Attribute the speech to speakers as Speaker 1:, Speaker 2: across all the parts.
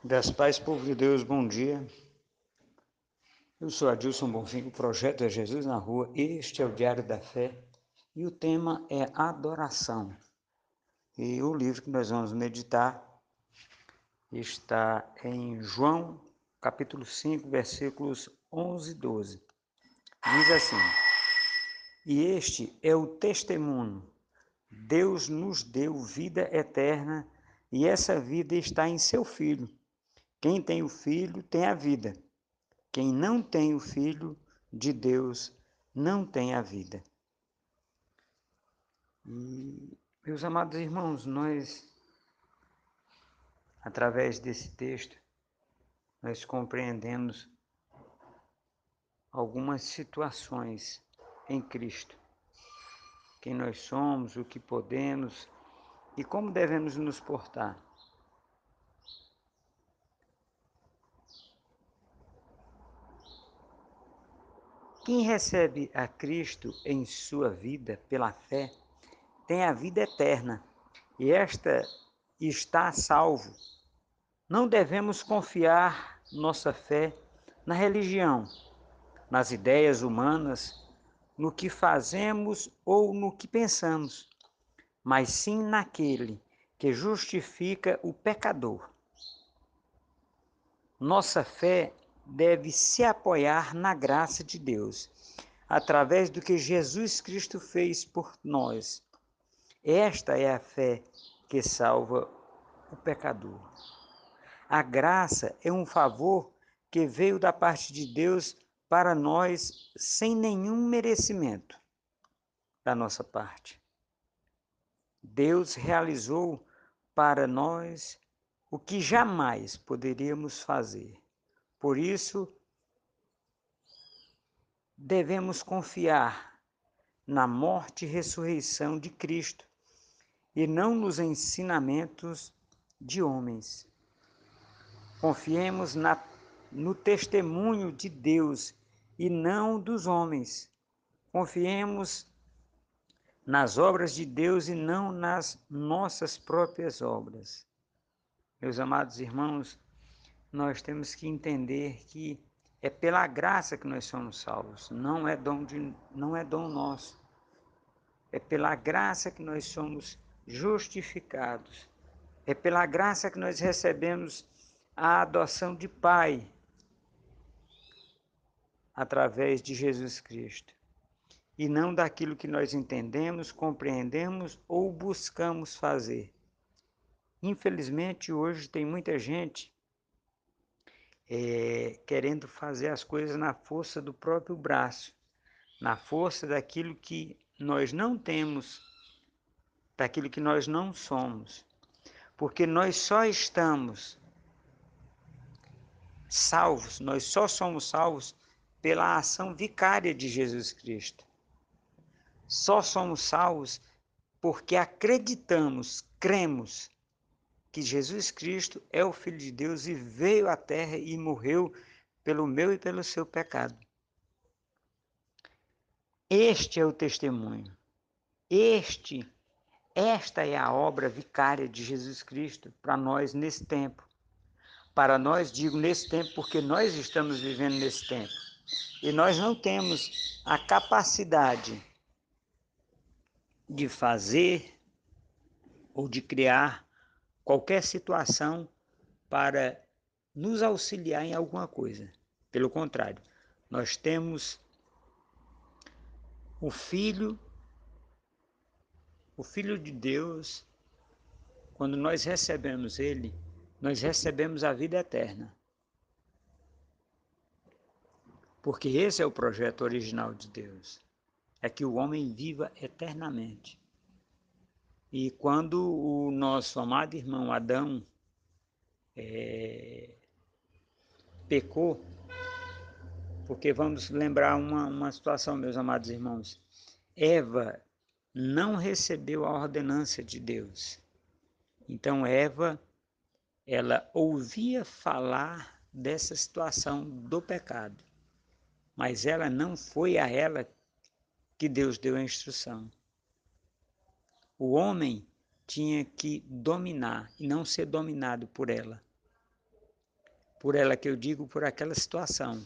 Speaker 1: Das paz, povo de Deus, bom dia. Eu sou Adilson Bonfim, o projeto é Jesus na Rua, este é o Diário da Fé e o tema é adoração. E o livro que nós vamos meditar está em João, capítulo 5, versículos 11 e 12. Diz assim: E este é o testemunho, Deus nos deu vida eterna e essa vida está em seu Filho. Quem tem o Filho tem a vida. Quem não tem o Filho de Deus não tem a vida. E, meus amados irmãos, nós, através desse texto, nós compreendemos algumas situações em Cristo. Quem nós somos, o que podemos e como devemos nos portar. Quem recebe a Cristo em sua vida pela fé, tem a vida eterna, e esta está salvo. Não devemos confiar nossa fé na religião, nas ideias humanas, no que fazemos ou no que pensamos, mas sim naquele que justifica o pecador. Nossa fé deve se apoiar na graça de Deus, através do que Jesus Cristo fez por nós. Esta é a fé que salva o pecador. A graça é um favor que veio da parte de Deus para nós sem nenhum merecimento da nossa parte. Deus realizou para nós o que jamais poderíamos fazer. Por isso, devemos confiar na morte e ressurreição de Cristo e não nos ensinamentos de homens. Confiemos no testemunho de Deus e não dos homens. Confiemos nas obras de Deus e não nas nossas próprias obras. Meus amados irmãos, nós temos que entender que é pela graça que nós somos salvos, não é dom nosso. É pela graça que nós somos justificados. É pela graça que nós recebemos a adoção de Pai através de Jesus Cristo. E não daquilo que nós entendemos, compreendemos ou buscamos fazer. Infelizmente, hoje tem muita gente querendo fazer as coisas na força do próprio braço, na força daquilo que nós não temos, daquilo que nós não somos. Porque nós só estamos salvos, nós só somos salvos pela ação vicária de Jesus Cristo. Só somos salvos porque acreditamos, cremos que Jesus Cristo é o Filho de Deus e veio à terra e morreu pelo meu e pelo seu pecado. Este é o testemunho. Esta é a obra vicária de Jesus Cristo para nós nesse tempo. Para nós, digo nesse tempo, porque nós estamos vivendo nesse tempo. E nós não temos a capacidade de fazer ou de criar qualquer situação para nos auxiliar em alguma coisa. Pelo contrário, nós temos o Filho de Deus. Quando nós recebemos Ele, nós recebemos a vida eterna. Porque esse é o projeto original de Deus. É que o homem viva eternamente. E quando o nosso amado irmão Adão pecou, porque vamos lembrar uma situação, meus amados irmãos. Eva não recebeu a ordenança de Deus. Então Eva, ela ouvia falar dessa situação do pecado, mas ela não foi a ela que Deus deu a instrução. O homem tinha que dominar e não ser dominado por ela. por ela que eu digo, por aquela situação.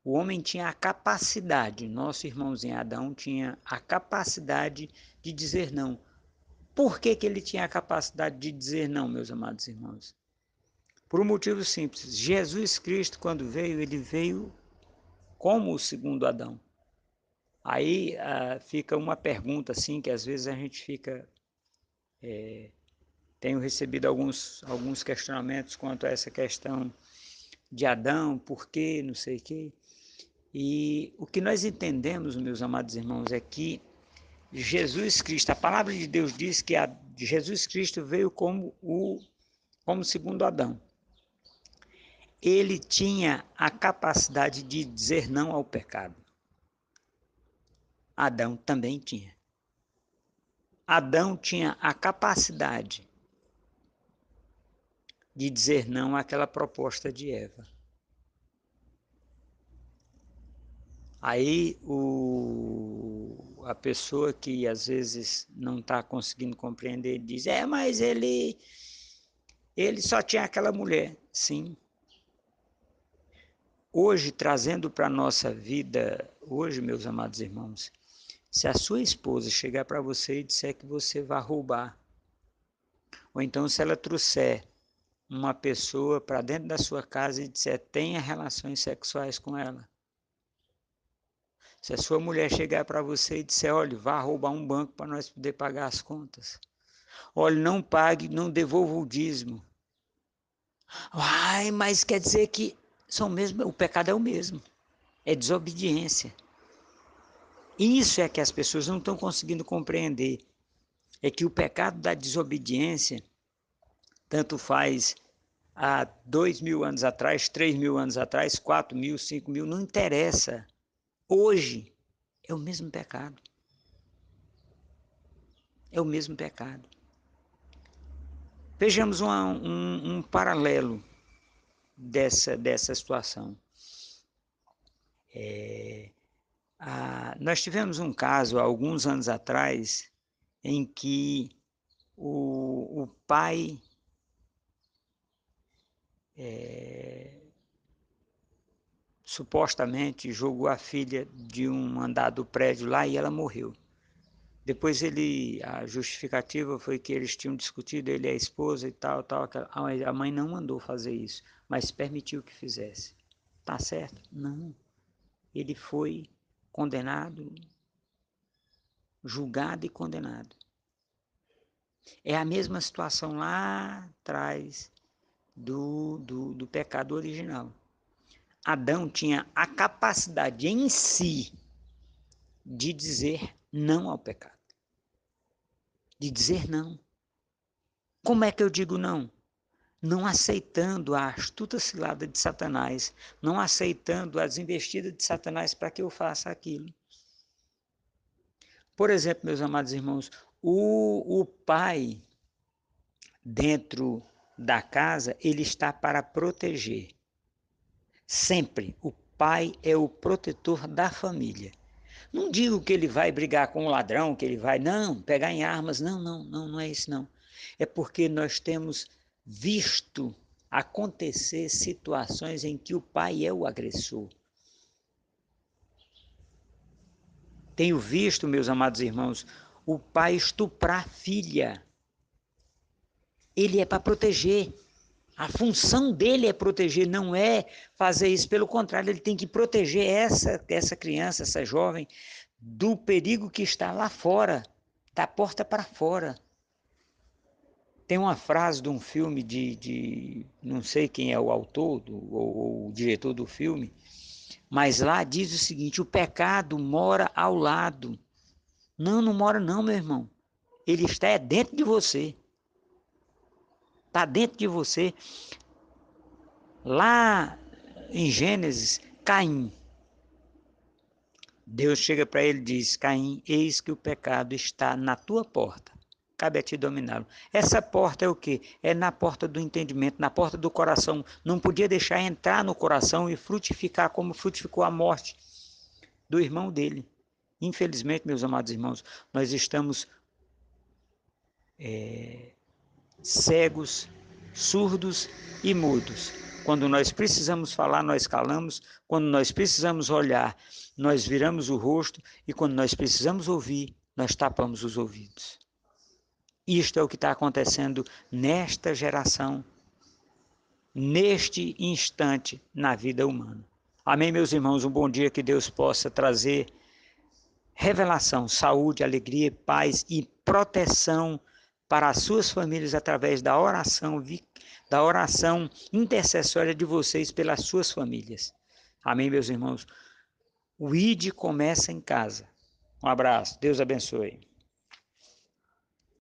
Speaker 1: O homem tinha a capacidade, nosso irmãozinho Adão tinha a capacidade de dizer não. Por que que ele tinha a capacidade de dizer não, meus amados irmãos? Por um motivo simples. Jesus Cristo, quando veio, ele veio como o segundo Adão. Aí fica uma pergunta assim, que às vezes a gente fica... tenho recebido alguns questionamentos quanto a essa questão de Adão, por quê, não sei o quê. E o que nós entendemos, meus amados irmãos, é que Jesus Cristo, a palavra de Deus diz que Jesus Cristo veio como segundo Adão. Ele tinha a capacidade de dizer não ao pecado. Adão também tinha. Adão tinha a capacidade de dizer não àquela proposta de Eva. Aí a pessoa que às vezes não está conseguindo compreender diz, mas ele só tinha aquela mulher. Sim. Hoje, trazendo para a nossa vida, hoje, meus amados irmãos, se a sua esposa chegar para você e disser que você vai roubar, ou então se ela trouxer uma pessoa para dentro da sua casa e disser tenha relações sexuais com ela, se a sua mulher chegar para você e disser, olha, vá roubar um banco para nós poder pagar as contas, olha, não pague, não devolva o dízimo. Ai, mas quer dizer que o pecado é o mesmo, é desobediência. Isso é que as pessoas não estão conseguindo compreender, é que o pecado da desobediência, tanto faz há 2.000 anos atrás, 3.000 anos atrás, 4.000, 5.000, não interessa. Hoje é o mesmo pecado. É o mesmo pecado. Vejamos um paralelo dessa situação. Nós tivemos um caso, há alguns anos atrás, em que o pai supostamente jogou a filha de um andar do prédio lá e ela morreu. Depois a justificativa foi que eles tinham discutido, ele e a esposa e tal, a mãe não mandou fazer isso, mas permitiu que fizesse. Tá certo? Não. Ele foi condenado, julgado e condenado. É a mesma situação lá atrás do pecado original. Adão tinha a capacidade em si de dizer não ao pecado. De dizer não. Como é que eu digo não? Não aceitando a astuta cilada de Satanás, não aceitando as investidas de Satanás para que eu faça aquilo. Por exemplo, meus amados irmãos, o pai dentro da casa, ele está para proteger. Sempre o pai é o protetor da família. Não digo que ele vai brigar com o ladrão, que ele vai, não, pegar em armas, não é isso não. É porque nós temos visto acontecer situações em que o pai é o agressor. Tenho visto, meus amados irmãos, o pai estuprar a filha. Ele é para proteger. A função dele é proteger, não é fazer isso. Pelo contrário, ele tem que proteger essa criança, essa jovem, do perigo que está lá fora, da porta para fora. Tem uma frase de um filme não sei quem é o autor ou o diretor do filme, mas lá diz o seguinte, o pecado mora ao lado. Não mora não, meu irmão. Ele está dentro de você. Está dentro de você. Lá em Gênesis, Caim. Deus chega para ele e diz, Caim, eis que o pecado está na tua porta. Cabe a ti dominá-lo. Essa porta é o quê? É na porta do entendimento, na porta do coração. Não podia deixar entrar no coração e frutificar como frutificou a morte do irmão dele. Infelizmente, meus amados irmãos, nós estamos cegos, surdos e mudos. Quando nós precisamos falar, nós calamos. Quando nós precisamos olhar, nós viramos o rosto. E quando nós precisamos ouvir, nós tapamos os ouvidos. Isto é o que está acontecendo nesta geração, neste instante na vida humana. Amém, meus irmãos? Um bom dia, que Deus possa trazer revelação, saúde, alegria, paz e proteção para as suas famílias através da oração intercessória de vocês pelas suas famílias. Amém, meus irmãos? O ID começa em casa. Um abraço, Deus abençoe.